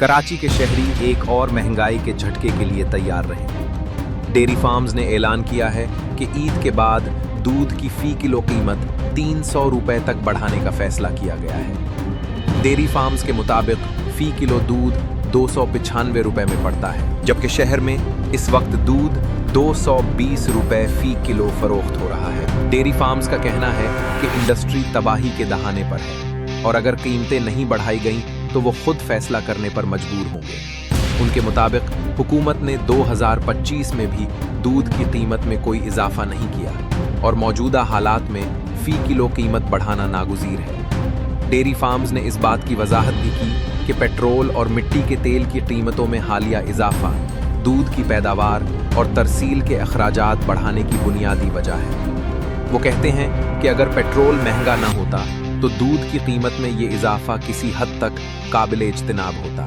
कराची के शहरी एक और महंगाई के झटके के लिए तैयार रहे। डेयरी फार्म्स ने ऐलान किया है कि ईद के बाद दूध की फी किलो कीमत 300 रुपए तक बढ़ाने का फैसला किया गया है। डेयरी फार्म्स के मुताबिक फी किलो दूध 295 रुपए में पड़ता है, जबकि शहर में इस वक्त दूध 220 रुपए फी किलो फरोख्त हो रहा है। डेयरी फार्म्स का कहना है कि इंडस्ट्री तबाही के दहाने पर है और अगर कीमतें नहीं बढ़ाई गईं तो वो खुद फैसला करने पर मजबूर होंगे। उनके मुताबिक हुकूमत ने 2025 में भी दूध की कीमत में कोई इजाफा नहीं किया और मौजूदा हालात में फी किलो कीमत बढ़ाना नागुज़ीर है। डेयरी फार्म्स ने इस बात की वजाहत भी की कि पेट्रोल और मिट्टी के तेल की कीमतों में हालिया इजाफा दूध की पैदावार और तरसील के अखराजात बढ़ाने की बुनियादी वजह है। वो कहते हैं कि अगर पेट्रोल महंगा ना होता तो दूध की कीमत में ये इजाफा किसी हद तक काबिल इज्तनाब होता।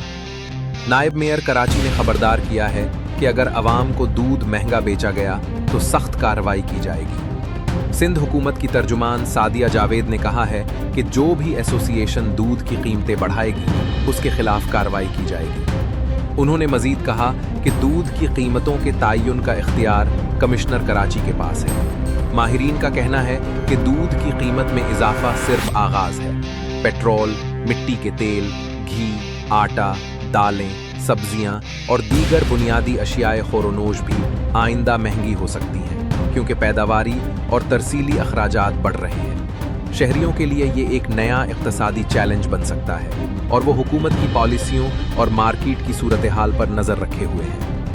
नायब मेयर कराची ने खबरदार किया है कि अगर अवाम को दूध महंगा बेचा गया तो सख्त कार्रवाई की जाएगी। सिंध हुकूमत की तर्जुमान सादिया जावेद ने कहा है कि जो भी एसोसिएशन दूध की कीमतें बढ़ाएगी उसके खिलाफ कार्रवाई की जाएगी। उन्होंने मजीद कहा कि दूध की कीमतों के तयन का इख्तियार कमिश्नर कराची के पास है। माहिरीन का कहना है कि दूध की कीमत में इजाफा सिर्फ आगाज है। पेट्रोल, मिट्टी के तेल, घी, आटा, दालें, सब्जियां और दीगर बुनियादी अशियाए खोरोनोश भी आइंदा महंगी हो सकती हैं क्योंकि पैदावारी और तरसीली अखराजात बढ़ रहे हैं। शहरियों के लिए ये एक नया इक्तसादी चैलेंज बन सकता है और वो हुकूमत की पॉलिसियों और मार्केट की सूरत हाल पर नज़र रखे हुए हैं।